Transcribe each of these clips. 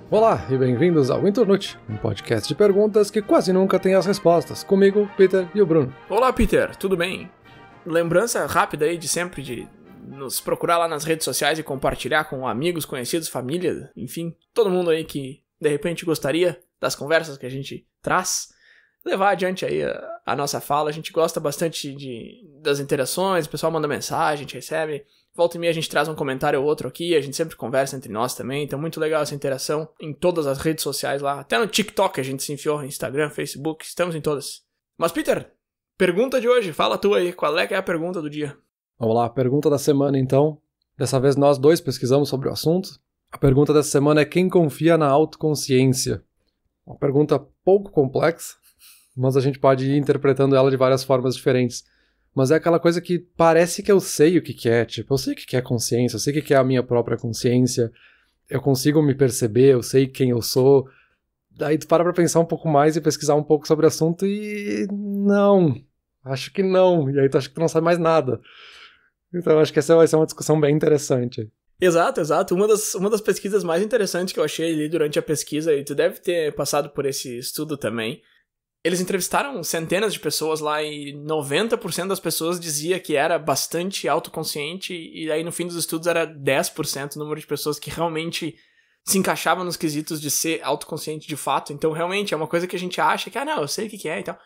Olá e bem-vindos ao Internute, um podcast de perguntas que quase nunca tem as respostas. Comigo, Peter e o Bruno. Olá, Peter, tudo bem? Lembrança rápida aí de sempre de nos procurar lá nas redes sociais e compartilhar com amigos, conhecidos, família, enfim, todo mundo aí que de repente gostaria das conversas que a gente traz, levar adiante aí a nossa fala. A gente gosta bastante das interações, o pessoal manda mensagem, a gente recebe. Volta e meia a gente traz um comentário ou outro aqui, a gente sempre conversa entre nós também, então muito legal essa interação em todas as redes sociais lá, até no TikTok a gente se enfiou, Instagram, Facebook, estamos em todas. Mas Peter, pergunta de hoje, fala tu aí, qual é que é a pergunta do dia? Vamos lá, pergunta da semana então. Dessa vez nós dois pesquisamos sobre o assunto. A pergunta dessa semana é: quem confia na autoconsciência? Uma pergunta pouco complexa, mas a gente pode ir interpretando ela de várias formas diferentes. Mas é aquela coisa que parece que eu sei o que é, tipo, eu sei o que é consciência, eu sei o que é a minha própria consciência, eu consigo me perceber, eu sei quem eu sou. Daí tu para pra pensar um pouco mais e pesquisar um pouco sobre o assunto e não, acho que não, e aí tu acha que tu não sabe mais nada. Então acho que essa vai ser uma discussão bem interessante. Exato. Uma das pesquisas mais interessantes que eu achei ali durante a pesquisa, e tu deve ter passado por esse estudo também, eles entrevistaram centenas de pessoas lá e 90% das pessoas dizia que era bastante autoconsciente, e aí no fim dos estudos era 10% o número de pessoas que realmente se encaixavam nos quesitos de ser autoconsciente de fato. Então realmente é uma coisa que a gente acha que, não, eu sei o que é e tal.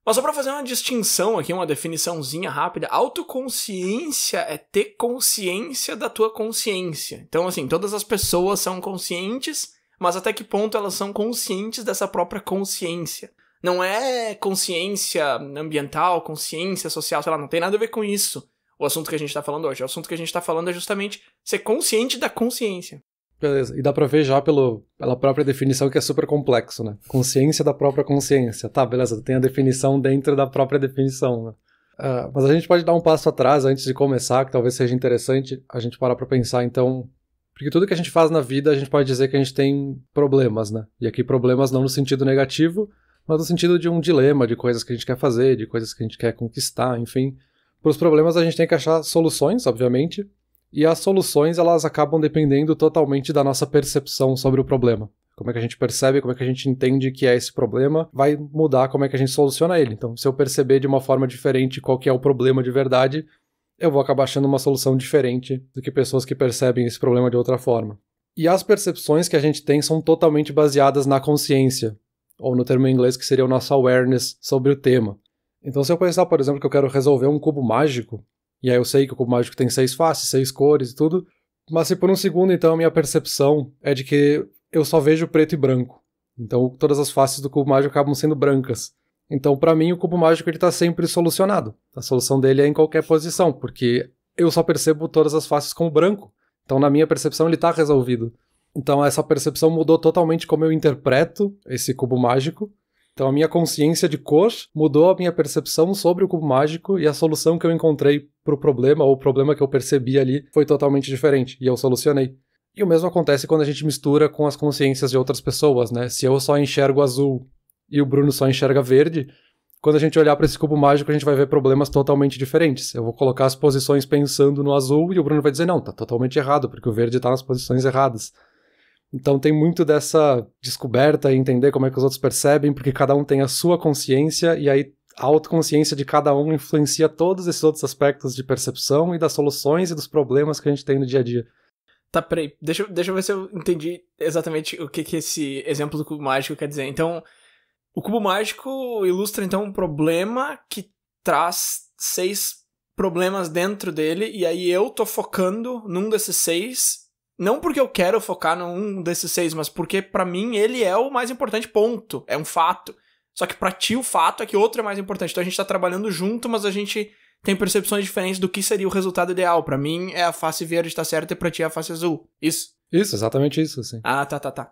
Mas só pra fazer uma distinção aqui, uma definiçãozinha rápida, autoconsciência é ter consciência da tua consciência. Então assim, todas as pessoas são conscientes, mas até que ponto elas são conscientes dessa própria consciência. Não é consciência ambiental, consciência social, sei lá, não tem nada a ver com isso o assunto que a gente tá falando hoje. O assunto que a gente tá falando é justamente ser consciente da consciência. Beleza, e dá pra ver já pela própria definição que é super complexo, né? Consciência da própria consciência. Tá, beleza, tem a definição dentro da própria definição, né? Mas a gente pode dar um passo atrás antes de começar, que talvez seja interessante a gente parar pra pensar, então. Porque tudo que a gente faz na vida, a gente pode dizer que a gente tem problemas, né? E aqui problemas não no sentido negativo, mas no sentido de um dilema, de coisas que a gente quer fazer, de coisas que a gente quer conquistar, enfim. Para os problemas a gente tem que achar soluções, obviamente, e as soluções elas acabam dependendo totalmente da nossa percepção sobre o problema. Como é que a gente percebe, como é que a gente entende que é esse problema, vai mudar como é que a gente soluciona ele. Então, se eu perceber de uma forma diferente qual que é o problema de verdade, eu vou acabar achando uma solução diferente do que pessoas que percebem esse problema de outra forma. E as percepções que a gente tem são totalmente baseadas na consciência, ou no termo em inglês que seria o nosso awareness sobre o tema. Então se eu pensar, por exemplo, que eu quero resolver um cubo mágico, e aí eu sei que o cubo mágico tem 6 faces, 6 cores e tudo, mas se por um segundo então a minha percepção é de que eu só vejo preto e branco. Então todas as faces do cubo mágico acabam sendo brancas. Então para mim o cubo mágico está sempre solucionado. A solução dele é em qualquer posição, porque eu só percebo todas as faces como branco. Então na minha percepção ele está resolvido. Então essa percepção mudou totalmente como eu interpreto esse cubo mágico. Então a minha consciência de cor mudou a minha percepção sobre o cubo mágico e a solução que eu encontrei para o problema, ou o problema que eu percebi ali, foi totalmente diferente e eu solucionei. E o mesmo acontece quando a gente mistura com as consciências de outras pessoas, né? Se eu só enxergo azul e o Bruno só enxerga verde, quando a gente olhar para esse cubo mágico a gente vai ver problemas totalmente diferentes. Eu vou colocar as posições pensando no azul e o Bruno vai dizer, não, tá totalmente errado, porque o verde tá nas posições erradas. Então tem muito dessa descoberta e entender como é que os outros percebem, porque cada um tem a sua consciência, e aí a autoconsciência de cada um influencia todos esses outros aspectos de percepção e das soluções e dos problemas que a gente tem no dia a dia. Tá, peraí, deixa eu ver se eu entendi exatamente o que esse exemplo do cubo mágico quer dizer. Então, o cubo mágico ilustra então um problema que traz 6 problemas dentro dele, e aí eu tô focando num desses 6... Não porque eu quero focar num desses 6, mas porque pra mim ele é o mais importante, ponto. É um fato. Só que pra ti o fato é que outro é mais importante. Então a gente tá trabalhando junto, mas a gente tem percepções diferentes do que seria o resultado ideal. Pra mim é a face verde tá certa e pra ti é a face azul. Isso? Isso, exatamente isso, assim. Ah, tá.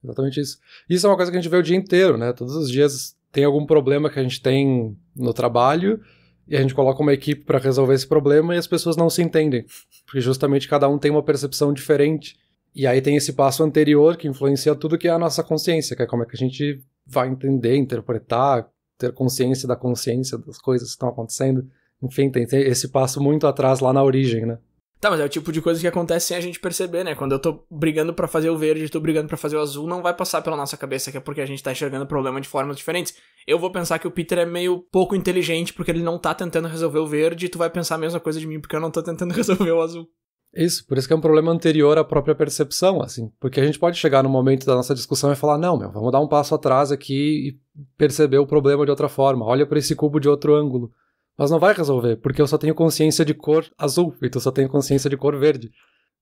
Exatamente isso. Isso é uma coisa que a gente vê o dia inteiro, né? Todos os dias tem algum problema que a gente tem no trabalho e a gente coloca uma equipe para resolver esse problema e as pessoas não se entendem, porque justamente cada um tem uma percepção diferente. E aí tem esse passo anterior que influencia tudo que é a nossa consciência, que é como é que a gente vai entender, interpretar, ter consciência das coisas que estão acontecendo. Enfim, tem esse passo muito atrás lá na origem, né? Tá, mas é o tipo de coisa que acontece sem a gente perceber, né? Quando eu tô brigando pra fazer o verde e tô brigando pra fazer o azul, não vai passar pela nossa cabeça que é porque a gente tá enxergando o problema de formas diferentes. Eu vou pensar que o Peter é meio pouco inteligente porque ele não tá tentando resolver o verde, e tu vai pensar a mesma coisa de mim porque eu não tô tentando resolver o azul. Isso, por isso que é um problema anterior à própria percepção, assim. Porque a gente pode chegar no momento da nossa discussão e falar, não, vamos dar um passo atrás aqui e perceber o problema de outra forma. Olha para esse cubo de outro ângulo. Mas não vai resolver, porque eu só tenho consciência de cor azul e tu só tem consciência de cor verde.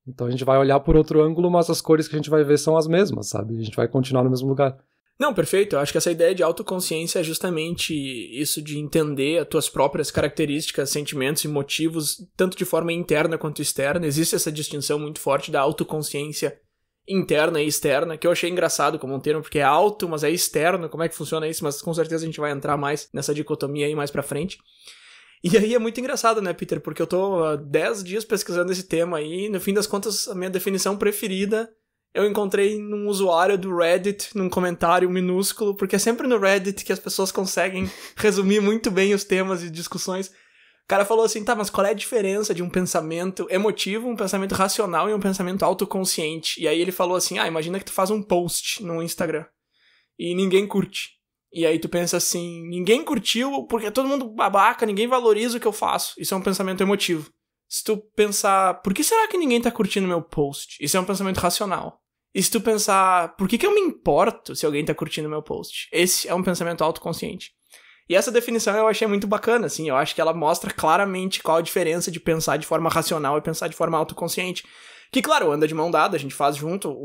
Então a gente vai olhar por outro ângulo, mas as cores que a gente vai ver são as mesmas, sabe? A gente vai continuar no mesmo lugar. Não, perfeito. Eu acho que essa ideia de autoconsciência é justamente isso de entender as tuas próprias características, sentimentos e motivos, tanto de forma interna quanto externa. Existe essa distinção muito forte da autoconsciência interna e externa, que eu achei engraçado como um termo, porque é auto, mas é externo. Como é que funciona isso? Mas com certeza a gente vai entrar mais nessa dicotomia aí mais pra frente. E aí é muito engraçado, né, Peter? Porque eu tô há 10 dias pesquisando esse tema aí, e no fim das contas, a minha definição preferida eu encontrei num usuário do Reddit, num comentário minúsculo, porque é sempre no Reddit que as pessoas conseguem resumir muito bem os temas e discussões. O cara falou assim, tá, mas qual é a diferença de um pensamento emotivo, um pensamento racional e um pensamento autoconsciente? E aí ele falou assim, imagina que tu faz um post no Instagram e ninguém curte. E aí tu pensa assim, ninguém curtiu porque é todo mundo babaca, ninguém valoriza o que eu faço. Isso é um pensamento emotivo. Se tu pensar, por que será que ninguém tá curtindo meu post? Isso é um pensamento racional. E se tu pensar, por que eu me importo se alguém tá curtindo meu post? Esse é um pensamento autoconsciente. E essa definição eu achei muito bacana, assim, eu acho que ela mostra claramente qual a diferença de pensar de forma racional e pensar de forma autoconsciente. Que, claro, anda de mão dada, a gente faz junto,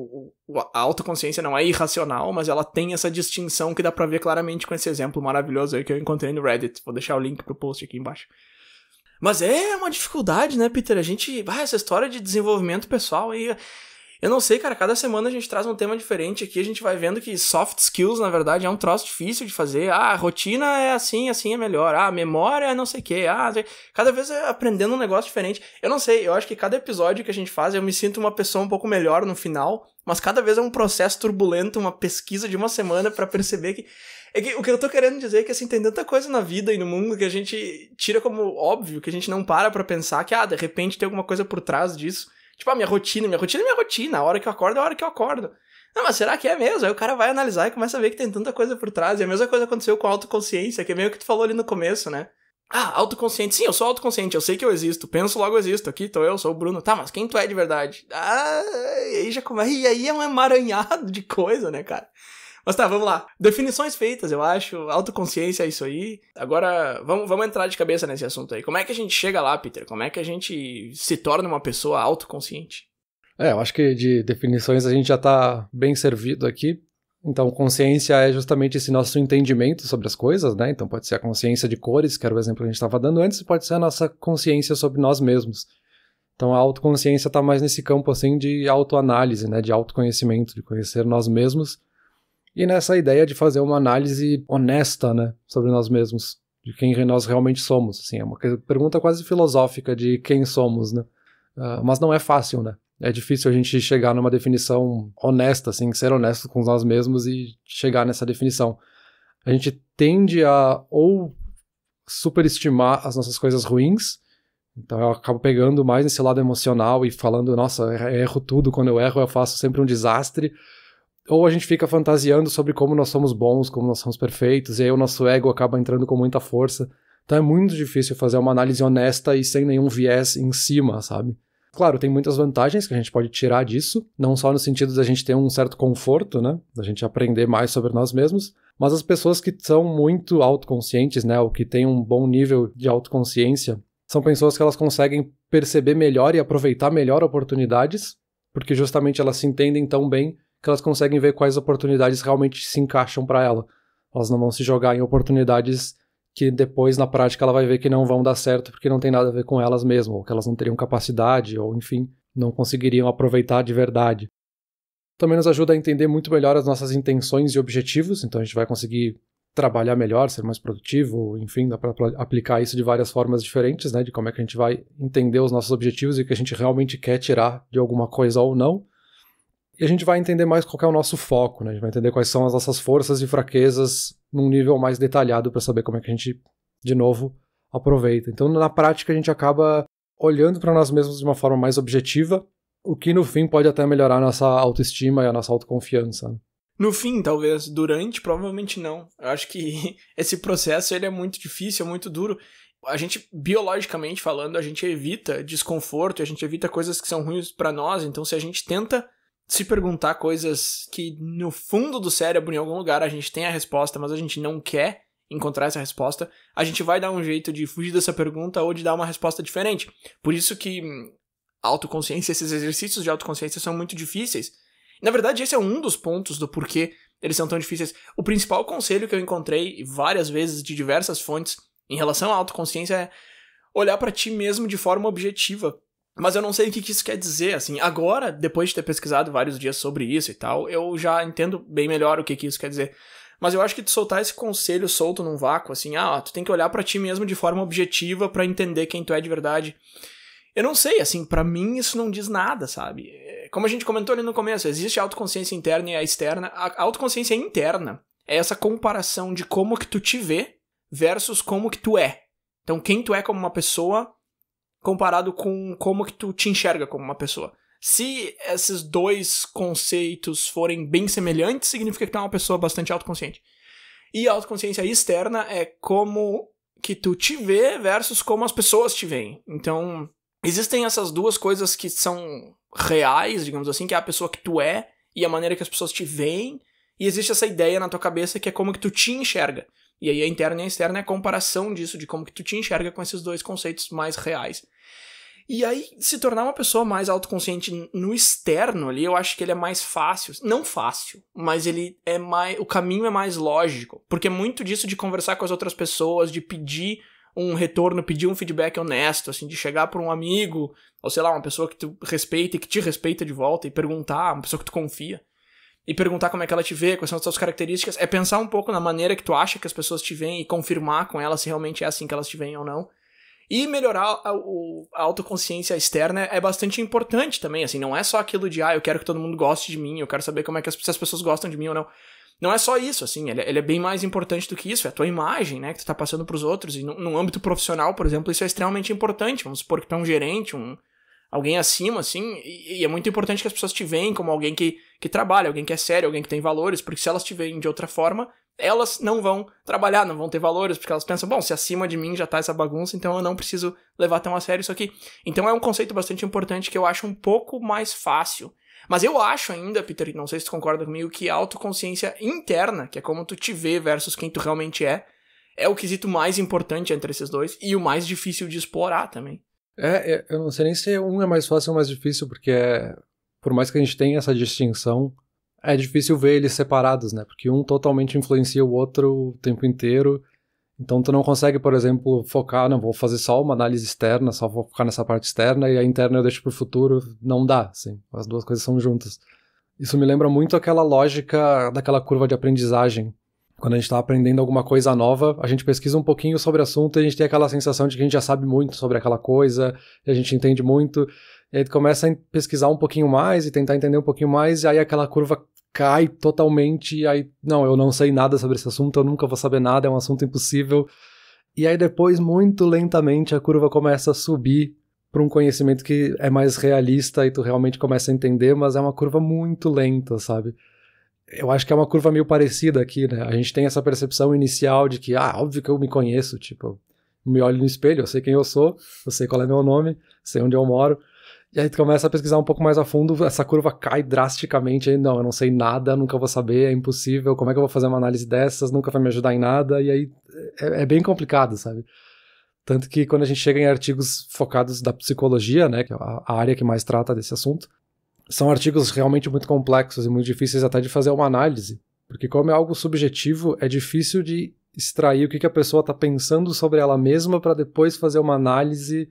a autoconsciência não é irracional, mas ela tem essa distinção que dá pra ver claramente com esse exemplo maravilhoso aí que eu encontrei no Reddit. Vou deixar o link pro post aqui embaixo. Mas é uma dificuldade, né, Peter? A gente... essa história de desenvolvimento pessoal aí... Eu não sei, cara, cada semana a gente traz um tema diferente aqui, a gente vai vendo que soft skills, na verdade, é um troço difícil de fazer. A rotina é assim, assim é melhor. A memória é não sei o quê. Cada vez é aprendendo um negócio diferente. Eu não sei, eu acho que cada episódio que a gente faz, eu me sinto uma pessoa um pouco melhor no final, mas cada vez é um processo turbulento, uma pesquisa de uma semana pra perceber que... o que eu tô querendo dizer é que, assim, tem tanta coisa na vida e no mundo que a gente tira como óbvio, que a gente não para pra pensar que, de repente tem alguma coisa por trás disso. Tipo, minha rotina é minha rotina. A hora que eu acordo é a hora que eu acordo. Não, mas será que é mesmo? Aí o cara vai analisar e começa a ver que tem tanta coisa por trás. E a mesma coisa aconteceu com a autoconsciência, que é meio que tu falou ali no começo, né? Autoconsciente. Sim, eu sou autoconsciente, eu sei que eu existo. Penso, logo existo. Aqui tô eu, sou o Bruno. Tá, mas quem tu é de verdade? E aí é um emaranhado de coisa, né, cara? Mas tá, vamos lá. Definições feitas, eu acho. Autoconsciência é isso aí. Agora, vamos entrar de cabeça nesse assunto aí. Como é que a gente chega lá, Peter? Como é que a gente se torna uma pessoa autoconsciente? Eu acho que de definições a gente já tá bem servido aqui. Então, consciência é justamente esse nosso entendimento sobre as coisas, né? Então, pode ser a consciência de cores, que era o exemplo que a gente estava dando antes, pode ser a nossa consciência sobre nós mesmos. Então, a autoconsciência tá mais nesse campo, assim, de autoanálise, né? De autoconhecimento, de conhecer nós mesmos. E nessa ideia de fazer uma análise honesta, né, sobre nós mesmos, de quem nós realmente somos. Assim, é uma pergunta quase filosófica de quem somos, né? Mas não é fácil, né? É difícil a gente chegar numa definição honesta, assim, ser honesto com nós mesmos e chegar nessa definição. A gente tende a ou superestimar as nossas coisas ruins, então eu acabo pegando mais nesse lado emocional e falando, nossa, eu erro tudo, quando eu erro eu faço sempre um desastre. Ou a gente fica fantasiando sobre como nós somos bons, como nós somos perfeitos, e aí o nosso ego acaba entrando com muita força. Então é muito difícil fazer uma análise honesta e sem nenhum viés em cima, sabe? Claro, tem muitas vantagens que a gente pode tirar disso, não só no sentido da gente ter um certo conforto, né? Da gente aprender mais sobre nós mesmos, mas as pessoas que são muito autoconscientes, né? Ou que têm um bom nível de autoconsciência, são pessoas que elas conseguem perceber melhor e aproveitar melhor oportunidades, porque justamente elas se entendem tão bem que elas conseguem ver quais oportunidades realmente se encaixam para ela. Elas não vão se jogar em oportunidades que depois, na prática, ela vai ver que não vão dar certo porque não tem nada a ver com elas mesmas, ou que elas não teriam capacidade, ou, enfim, não conseguiriam aproveitar de verdade. Também nos ajuda a entender muito melhor as nossas intenções e objetivos, então a gente vai conseguir trabalhar melhor, ser mais produtivo, enfim, dá para aplicar isso de várias formas diferentes, né, de como é que a gente vai entender os nossos objetivos e o que a gente realmente quer tirar de alguma coisa ou não. E a gente vai entender mais qual que é o nosso foco, né? A gente vai entender quais são as nossas forças e fraquezas num nível mais detalhado para saber como é que a gente, de novo, aproveita. Então, na prática, a gente acaba olhando para nós mesmos de uma forma mais objetiva, o que no fim pode até melhorar a nossa autoestima e a nossa autoconfiança. No fim, talvez. Durante, provavelmente não. Eu acho que esse processo ele é muito difícil, é muito duro. A gente, biologicamente falando, a gente evita desconforto, a gente evita coisas que são ruins pra nós. Então, se a gente tenta se perguntar coisas que no fundo do cérebro, em algum lugar, a gente tem a resposta, mas a gente não quer encontrar essa resposta, a gente vai dar um jeito de fugir dessa pergunta ou de dar uma resposta diferente. Por isso que autoconsciência, esses exercícios de autoconsciência são muito difíceis. Na verdade, esse é um dos pontos do porquê eles são tão difíceis. O principal conselho que eu encontrei várias vezes de diversas fontes em relação à autoconsciência é olhar pra ti mesmo de forma objetiva. Mas eu não sei o que isso quer dizer, assim. Agora, depois de ter pesquisado vários dias sobre isso e tal, eu já entendo bem melhor o que isso quer dizer. Mas eu acho que tu soltar esse conselho solto num vácuo, assim, tu tem que olhar pra ti mesmo de forma objetiva pra entender quem tu é de verdade. Eu não sei, assim, pra mim isso não diz nada, sabe? Como a gente comentou ali no começo, existe a autoconsciência interna e a externa. A autoconsciência interna é essa comparação de como que tu te vê versus como que tu é. Então, quem tu é como uma pessoa comparado com como que tu te enxerga como uma pessoa. Se esses dois conceitos forem bem semelhantes, significa que tu é uma pessoa bastante autoconsciente. E a autoconsciência externa é como que tu te vê versus como as pessoas te veem. Então, existem essas duas coisas que são reais, digamos assim, que é a pessoa que tu é e a maneira que as pessoas te veem. E existe essa ideia na tua cabeça que é como que tu te enxerga. E aí a interna e a externa é a comparação disso, de como que tu te enxerga com esses dois conceitos mais reais. E aí, se tornar uma pessoa mais autoconsciente no externo ali, eu acho que ele é mais fácil. Não fácil, mas ele é mais... o caminho é mais lógico. Porque muito disso de conversar com as outras pessoas, de pedir um retorno, pedir um feedback honesto, assim, de chegar por um amigo, ou sei lá, uma pessoa que tu respeita e que te respeita de volta, e perguntar, uma pessoa que tu confia, e perguntar como é que ela te vê, quais são as suas características, é pensar um pouco na maneira que tu acha que as pessoas te veem e confirmar com elas se realmente é assim que elas te veem ou não. E melhorar a autoconsciência externa é bastante importante também, assim, não é só aquilo de, eu quero que todo mundo goste de mim, eu quero saber como é que se as pessoas gostam de mim ou não. Não é só isso, assim, ele é bem mais importante do que isso, é a tua imagem, né, que tu tá passando pros outros, e no âmbito profissional, por exemplo, isso é extremamente importante, vamos supor que tu é um gerente, alguém acima, assim, e é muito importante que as pessoas te veem como alguém que trabalha, alguém que é sério, alguém que tem valores, porque se elas te veem de outra forma, elas não vão trabalhar, não vão ter valores, porque elas pensam, bom, se acima de mim já tá essa bagunça, então eu não preciso levar tão a sério isso aqui. Então é um conceito bastante importante que eu acho um pouco mais fácil. Mas eu acho ainda, Peter, não sei se tu concorda comigo, que a autoconsciência interna, que é como tu te vê versus quem tu realmente é o quesito mais importante entre esses dois e o mais difícil de explorar também. Eu não sei nem se um é mais fácil ou mais difícil, porque por mais que a gente tenha essa distinção, é difícil ver eles separados, né? Porque um totalmente influencia o outro o tempo inteiro. Então tu não consegue, por exemplo, focar, não, vou fazer só uma análise externa, só vou focar nessa parte externa e a interna eu deixo pro futuro. Não dá, assim. As duas coisas são juntas. Isso me lembra muito aquela lógica daquela curva de aprendizagem. Quando a gente tá aprendendo alguma coisa nova, a gente pesquisa um pouquinho sobre o assunto e a gente tem aquela sensação de que a gente já sabe muito sobre aquela coisa, e a gente entende muito, e aí tu começa a pesquisar um pouquinho mais e tentar entender um pouquinho mais, e aí aquela curva cai totalmente, e aí, não, eu não sei nada sobre esse assunto, eu nunca vou saber nada, é um assunto impossível. E aí depois, muito lentamente, a curva começa a subir para um conhecimento que é mais realista e tu realmente começa a entender, mas é uma curva muito lenta, sabe? Eu acho que é uma curva meio parecida aqui, né? A gente tem essa percepção inicial de que, óbvio que eu me conheço, tipo, eu me olho no espelho, eu sei quem eu sou, eu sei qual é meu nome, sei onde eu moro, e aí tu começa a pesquisar um pouco mais a fundo, essa curva cai drasticamente, aí não, eu não sei nada, nunca vou saber, é impossível, como é que eu vou fazer uma análise dessas, nunca vai me ajudar em nada, e aí é bem complicado, sabe? Tanto que quando a gente chega em artigos focados da psicologia, né, que é a área que mais trata desse assunto, são artigos realmente muito complexos e muito difíceis até de fazer uma análise, porque como é algo subjetivo, é difícil de extrair o que a pessoa está pensando sobre ela mesma para depois fazer uma análise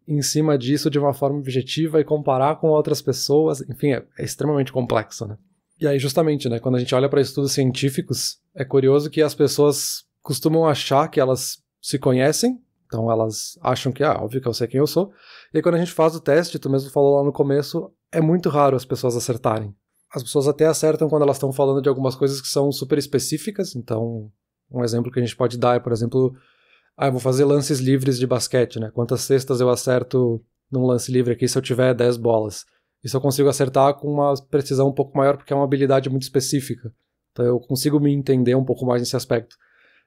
em cima disso de uma forma objetiva e comparar com outras pessoas, enfim, é extremamente complexo, né? E aí justamente, né, quando a gente olha para estudos científicos, é curioso que as pessoas costumam achar que elas se conhecem, então elas acham que, óbvio que eu sei quem eu sou, e aí quando a gente faz o teste, tu mesmo falou lá no começo, é muito raro as pessoas acertarem. As pessoas até acertam quando elas estão falando de algumas coisas que são super específicas, então um exemplo que a gente pode dar é, por exemplo, eu vou fazer lances livres de basquete, né? Quantas cestas eu acerto num lance livre aqui se eu tiver 10 bolas? Isso eu consigo acertar com uma precisão um pouco maior, porque é uma habilidade muito específica. Então eu consigo me entender um pouco mais nesse aspecto.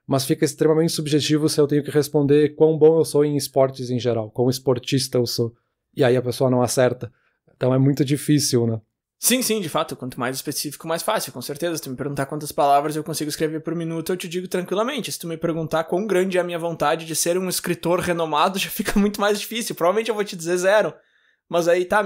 Mas fica extremamente subjetivo se eu tenho que responder quão bom eu sou em esportes em geral, quão esportista eu sou. E aí a pessoa não acerta. Então é muito difícil, né? Sim, de fato, quanto mais específico, mais fácil, com certeza. Se tu me perguntar quantas palavras eu consigo escrever por minuto, eu te digo tranquilamente. Se tu me perguntar quão grande é a minha vontade de ser um escritor renomado, já fica muito mais difícil. Provavelmente eu vou te dizer 0. Mas aí tá,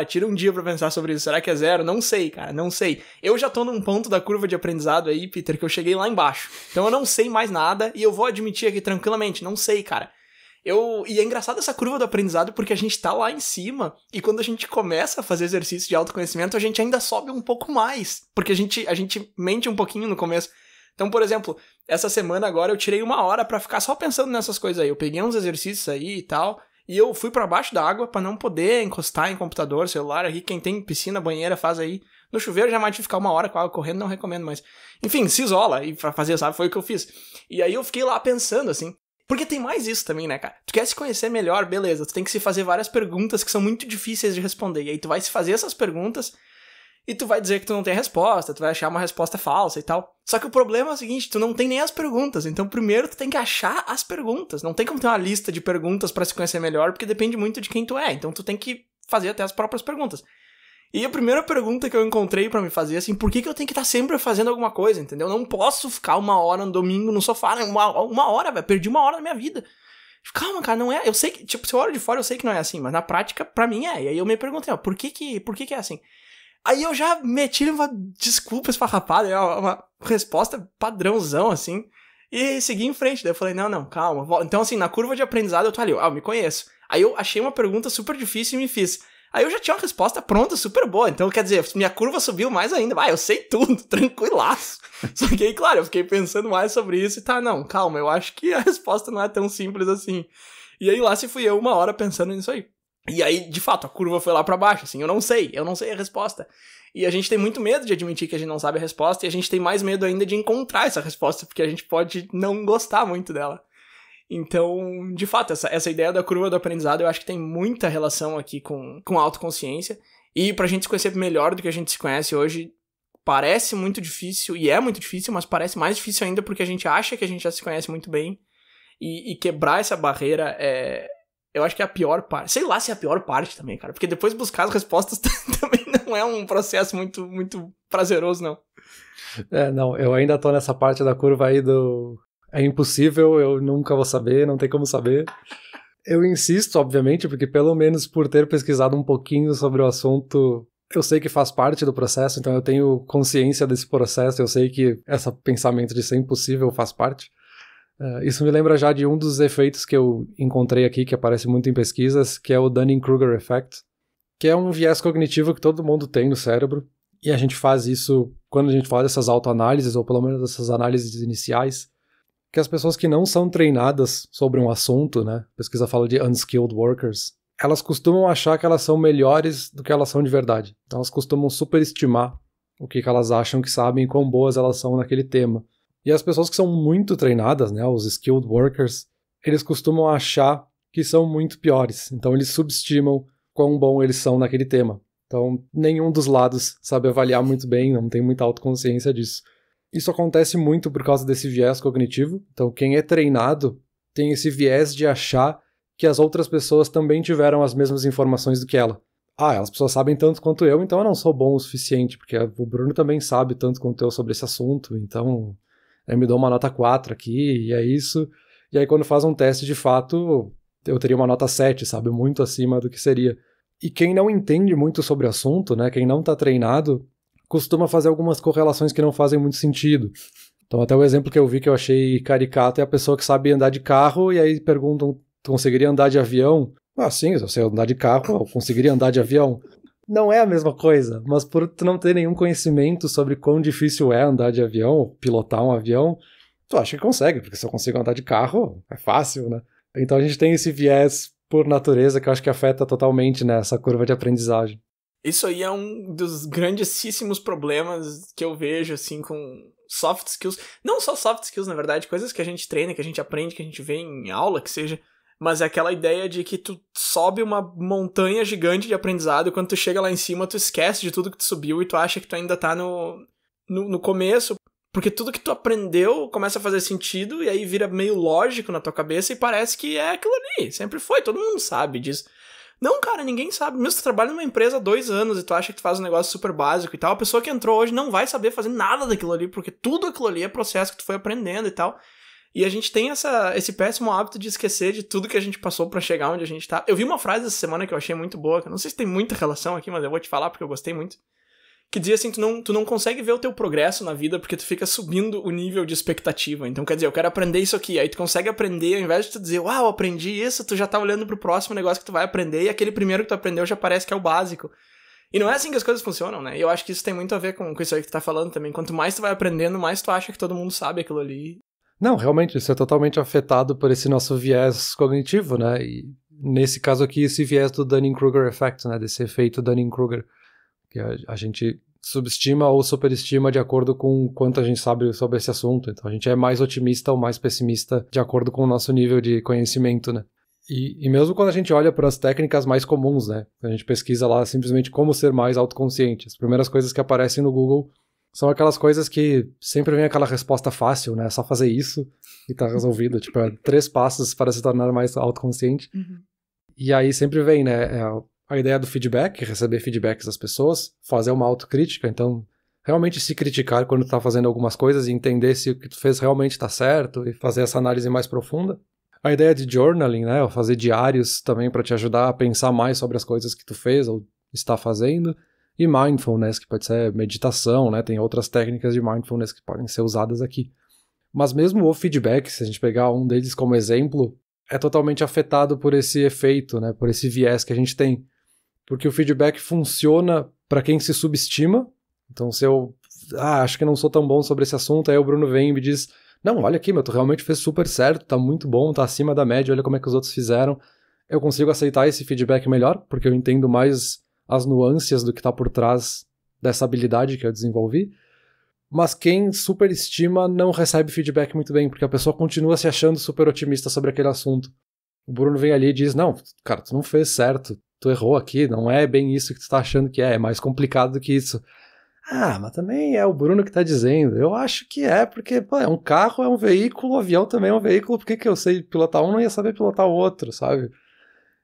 tira um dia pra pensar sobre isso. Será que é 0? Não sei, cara, não sei. Eu já tô num ponto da curva de aprendizado aí, Peter, que eu cheguei lá embaixo. Então eu não sei mais nada e eu vou admitir aqui tranquilamente, não sei, cara. E é engraçado essa curva do aprendizado porque a gente tá lá em cima e quando a gente começa a fazer exercício de autoconhecimento, a gente ainda sobe um pouco mais, porque a gente mente um pouquinho no começo. Então, por exemplo, essa semana agora eu tirei 1 hora pra ficar só pensando nessas coisas aí. Eu peguei uns exercícios aí e tal, e eu fui pra baixo da água pra não poder encostar em computador, celular. Aqui quem tem piscina, banheira, faz aí. No chuveiro já mais de ficar 1 hora com a água correndo, não recomendo, mas enfim, se isola e pra fazer, sabe, foi o que eu fiz. E aí eu fiquei lá pensando assim, porque tem mais isso também, né, cara? Tu quer se conhecer melhor, beleza, tu tem que se fazer várias perguntas que são muito difíceis de responder. E aí tu vai se fazer essas perguntas e tu vai dizer que tu não tem resposta, tu vai achar uma resposta falsa e tal. Só que o problema é o seguinte, tu não tem nem as perguntas. Então primeiro tu tem que achar as perguntas. Não tem como ter uma lista de perguntas pra se conhecer melhor, porque depende muito de quem tu é. Então tu tem que fazer até as próprias perguntas. E a primeira pergunta que eu encontrei pra me fazer, assim, por que eu tenho que estar sempre fazendo alguma coisa, entendeu? Eu não posso ficar 1 hora no domingo no sofá, né? Uma hora, velho, perdi 1 hora da minha vida. Calma, cara, não é... Eu sei que, tipo, se eu olho de fora, eu sei que não é assim, mas na prática, pra mim é. E aí eu me perguntei, por que é assim? Aí eu já meti uma desculpa esfarrapada, uma resposta padrãozão, assim, e segui em frente. Daí eu falei, não, calma. Então, assim, na curva de aprendizado eu tô ali, eu me conheço. Aí eu achei uma pergunta super difícil e me fiz. Aí eu já tinha uma resposta pronta, super boa. Então, quer dizer, minha curva subiu mais ainda. Eu sei tudo, tranquilaço. Só que aí, claro, eu fiquei pensando mais sobre isso e não, calma, eu acho que a resposta não é tão simples assim. E aí lá se fui eu 1 hora pensando nisso aí. E aí, de fato, a curva foi lá pra baixo, assim, eu não sei a resposta. E a gente tem muito medo de admitir que a gente não sabe a resposta, e a gente tem mais medo ainda de encontrar essa resposta, porque a gente pode não gostar muito dela. Então, de fato, essa ideia da curva do aprendizado eu acho que tem muita relação aqui com a autoconsciência. E pra gente se conhecer melhor do que a gente se conhece hoje, parece muito difícil, e é muito difícil, mas parece mais difícil ainda porque a gente acha que a gente já se conhece muito bem. E quebrar essa barreira eu acho que é a pior parte. Sei lá se é a pior parte também, cara. Porque depois buscar as respostas também não é um processo muito, muito prazeroso, não. Não, eu ainda tô nessa parte da curva aí do... É impossível, eu nunca vou saber, não tem como saber. Eu insisto, obviamente, porque pelo menos por ter pesquisado um pouquinho sobre o assunto, eu sei que faz parte do processo, então eu tenho consciência desse processo, eu sei que esse pensamento de ser impossível faz parte. Isso me lembra já de um dos efeitos que eu encontrei aqui, que aparece muito em pesquisas, que é o Dunning-Kruger Effect, que é um viés cognitivo que todo mundo tem no cérebro, e a gente faz isso quando a gente faz essas autoanálises, ou pelo menos essas análises iniciais, que as pessoas que não são treinadas sobre um assunto, né, a pesquisa fala de unskilled workers, elas costumam achar que elas são melhores do que elas são de verdade. Então elas costumam superestimar o que elas acham que sabem e quão boas elas são naquele tema. E as pessoas que são muito treinadas, né, os skilled workers, eles costumam achar que são muito piores. Então eles subestimam quão bom eles são naquele tema. Então nenhum dos lados sabe avaliar muito bem, não tem muita autoconsciência disso. Isso acontece muito por causa desse viés cognitivo. Então, quem é treinado tem esse viés de achar que as outras pessoas também tiveram as mesmas informações do que ela. As pessoas sabem tanto quanto eu, então eu não sou bom o suficiente, porque o Bruno também sabe tanto quanto eu sobre esse assunto, então eu me dou uma nota 4 aqui, e é isso. E aí, quando faz um teste, de fato, eu teria uma nota 7, sabe? Muito acima do que seria. E quem não entende muito sobre o assunto, né? Quem não está treinado, costuma fazer algumas correlações que não fazem muito sentido. Então até o exemplo que eu vi que eu achei caricato é a pessoa que sabe andar de carro e aí perguntam, tu conseguiria andar de avião? Sim, se eu sei andar de carro, eu conseguiria andar de avião. Não é a mesma coisa, mas por tu não ter nenhum conhecimento sobre quão difícil é andar de avião, ou pilotar um avião, tu acha que consegue, porque se eu consigo andar de carro, é fácil, né? Então a gente tem esse viés por natureza que eu acho que afeta totalmente nessa curva de aprendizagem. Isso aí é um dos grandíssimos problemas que eu vejo, assim, soft skills, não só soft skills, na verdade, coisas que a gente treina, que a gente aprende, que a gente vê em aula, que seja, mas é aquela ideia de que tu sobe uma montanha gigante de aprendizado e quando tu chega lá em cima, tu esquece de tudo que tu subiu e tu acha que tu ainda tá no começo, porque tudo que tu aprendeu começa a fazer sentido e aí vira meio lógico na tua cabeça e parece que é aquilo ali, sempre foi, todo mundo sabe disso. Não, cara, ninguém sabe. Mesmo tu trabalha numa empresa há 2 anos e tu acha que tu faz um negócio super básico e tal, a pessoa que entrou hoje não vai saber fazer nada daquilo ali, porque tudo aquilo ali é processo que tu foi aprendendo e tal. E a gente tem esse péssimo hábito de esquecer de tudo que a gente passou pra chegar onde a gente tá. Eu vi uma frase essa semana que eu achei muito boa, que eu não sei se tem muita relação aqui, mas eu vou te falar porque eu gostei muito. Que dizia assim, tu não consegue ver o teu progresso na vida porque tu fica subindo o nível de expectativa. Então, quer dizer, eu quero aprender isso aqui. Aí tu consegue aprender, ao invés de tu dizer, uau, aprendi isso, tu já tá olhando pro próximo negócio que tu vai aprender e aquele primeiro que tu aprendeu já parece que é o básico. E não é assim que as coisas funcionam, né? E eu acho que isso tem muito a ver com isso aí que tu tá falando também. Quanto mais tu vai aprendendo, mais tu acha que todo mundo sabe aquilo ali. Não, realmente, isso é totalmente afetado por esse nosso viés cognitivo, né? E nesse caso aqui, esse viés do Dunning-Kruger Effect, né? Desse efeito Dunning-Kruger. Que a gente subestima ou superestima de acordo com o quanto a gente sabe sobre esse assunto. Então a gente é mais otimista ou mais pessimista de acordo com o nosso nível de conhecimento, né? E mesmo quando a gente olha para as técnicas mais comuns, né? A gente pesquisa lá simplesmente como ser mais autoconsciente. As primeiras coisas que aparecem no Google são aquelas coisas que sempre vem aquela resposta fácil, né? É só fazer isso e tá resolvido. Tipo, 3 passos para se tornar mais autoconsciente. Uhum. E aí sempre vem, né? A ideia do feedback, receber feedbacks das pessoas, fazer uma autocrítica, então realmente se criticar quando tu tá fazendo algumas coisas e entender se o que tu fez realmente tá certo e fazer essa análise mais profunda. A ideia de journaling, né, fazer diários também para te ajudar a pensar mais sobre as coisas que tu fez ou está fazendo. E mindfulness, que pode ser meditação, né, tem outras técnicas de mindfulness que podem ser usadas aqui. Mas mesmo o feedback, se a gente pegar um deles como exemplo, é totalmente afetado por esse efeito, né, por esse viés que a gente tem. Porque o feedback funciona para quem se subestima. Então, se eu acho que não sou tão bom sobre esse assunto, aí o Bruno vem e me diz, não, olha aqui, tu realmente fez super certo, tá muito bom, tá acima da média, olha como é que os outros fizeram. Eu consigo aceitar esse feedback melhor, porque eu entendo mais as nuances do que tá por trás dessa habilidade que eu desenvolvi. Mas quem superestima não recebe feedback muito bem, porque a pessoa continua se achando super otimista sobre aquele assunto. O Bruno vem ali e diz, não, cara, tu não fez certo. Tu errou aqui, não é bem isso que tu tá achando que é mais complicado do que isso. Ah, mas também é o Bruno que tá dizendo. Eu acho que é, porque pô, é um carro, é um veículo, o avião também é um veículo, por que eu sei pilotar um, não ia saber pilotar o outro, sabe?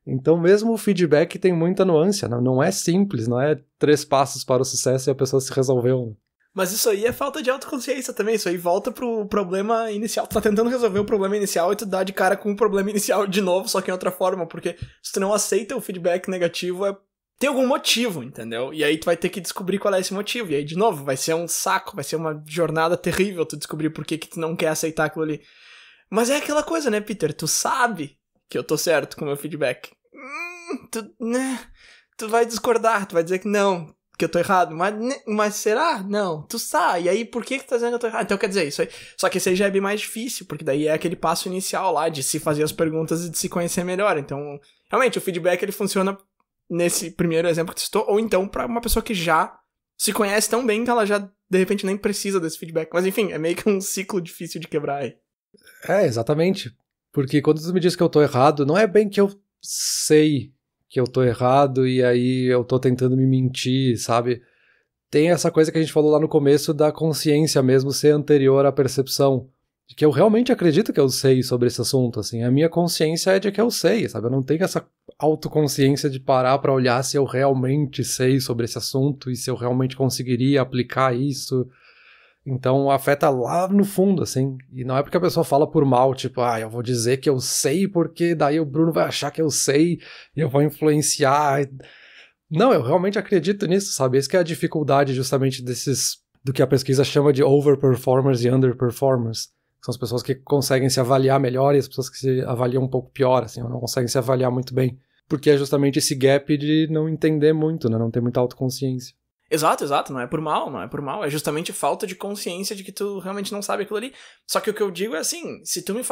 Então mesmo o feedback tem muita nuance, não é simples, não é 3 passos para o sucesso e a pessoa se resolveu. Mas isso aí é falta de autoconsciência também, isso aí volta pro problema inicial. Tu tá tentando resolver o problema inicial e tu dá de cara com o problema inicial de novo, só que em outra forma, porque se tu não aceita o feedback negativo, tem algum motivo, entendeu? E aí tu vai ter que descobrir qual é esse motivo. E aí, de novo, vai ser um saco, vai ser uma jornada terrível tu descobrir por que tu não quer aceitar aquilo ali. Mas é aquela coisa, né, Peter? Tu sabe que eu tô certo com o meu feedback. Tu vai discordar, tu vai dizer que não, que eu tô errado, mas será? Não, tu sabe, e aí por que tu tá dizendo que eu tô errado? Então quer dizer, isso aí, só que esse aí já é bem mais difícil, porque daí é aquele passo inicial lá, de se fazer as perguntas e de se conhecer melhor, então, realmente, o feedback ele funciona nesse primeiro exemplo que tu citou, ou então pra uma pessoa que já se conhece tão bem que ela já, de repente, nem precisa desse feedback, mas enfim, é meio que um ciclo difícil de quebrar aí. É, exatamente, porque quando tu me diz que eu tô errado, não é bem que eu sei que eu tô errado e aí eu tô tentando me mentir, sabe? Tem essa coisa que a gente falou lá no começo da consciência mesmo ser anterior à percepção. De que eu realmente acredito que eu sei sobre esse assunto, assim. A minha consciência é de que eu sei, sabe? Eu não tenho essa autoconsciência de parar pra olhar se eu realmente sei sobre esse assunto e se eu realmente conseguiria aplicar isso. Então afeta lá no fundo, assim. E não é porque a pessoa fala por mal, tipo, eu vou dizer que eu sei porque daí o Bruno vai achar que eu sei e eu vou influenciar. Não, eu realmente acredito nisso, sabe? Essa que é a dificuldade justamente do que a pesquisa chama de overperformers e underperformers. São as pessoas que conseguem se avaliar melhor e as pessoas que se avaliam um pouco pior, assim, ou não conseguem se avaliar muito bem. Porque é justamente esse gap de não entender muito, né? Não ter muita autoconsciência. Exato, não é por mal, é justamente falta de consciência de que tu realmente não sabe aquilo ali. Só que o que eu digo é assim, se tu me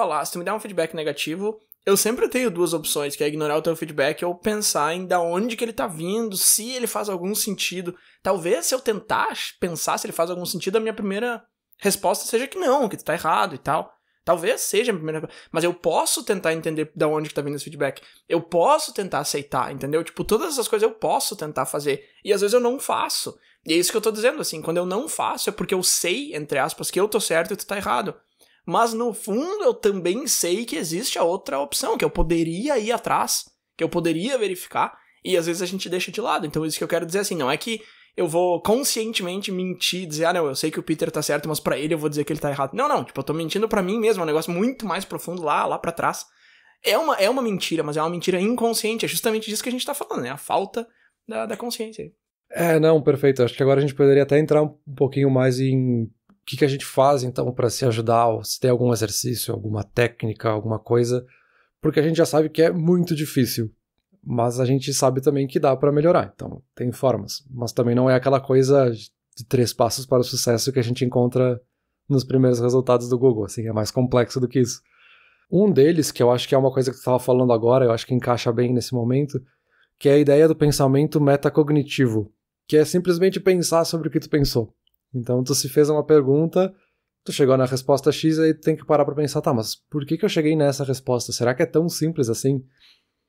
der um feedback negativo, eu sempre tenho 2 opções, que é ignorar o teu feedback ou pensar em da onde que ele tá vindo, se ele faz algum sentido. Talvez se eu tentar pensar se ele faz algum sentido, a minha primeira resposta seja que não, que tu tá errado e tal. Talvez seja a primeira... Mas eu posso tentar entender de onde que tá vindo esse feedback. Eu posso tentar aceitar, entendeu? Tipo, todas essas coisas eu posso tentar fazer. E às vezes eu não faço. E é isso que eu tô dizendo, assim. Quando eu não faço é porque eu sei, entre aspas, que eu tô certo e tu tá errado. Mas no fundo eu também sei que existe a outra opção, que eu poderia ir atrás, que eu poderia verificar. E às vezes a gente deixa de lado. Então isso que eu quero dizer, assim, não é que eu vou conscientemente mentir, dizer, não, eu sei que o Peter tá certo, mas pra ele eu vou dizer que ele tá errado. Não, tipo, eu tô mentindo pra mim mesmo, é um negócio muito mais profundo lá pra trás. É uma mentira, mas é uma mentira inconsciente, é justamente disso que a gente tá falando, né? A falta da consciência. Não, perfeito. Acho que agora a gente poderia até entrar um pouquinho mais em o que a gente faz, então, pra se ajudar, ou se tem algum exercício, alguma técnica, alguma coisa, porque a gente já sabe que é muito difícil. Mas a gente sabe também que dá pra melhorar, então tem formas. Mas também não é aquela coisa de 3 passos para o sucesso que a gente encontra nos primeiros resultados do Google, assim, é mais complexo do que isso. Um deles, que eu acho que é uma coisa que tu estava falando agora, eu acho que encaixa bem nesse momento, que é a ideia do pensamento metacognitivo, que é simplesmente pensar sobre o que tu pensou. Então tu se fez uma pergunta, tu chegou na resposta X, aí tu tem que parar pra pensar, tá, mas por que eu cheguei nessa resposta? Será que é tão simples assim?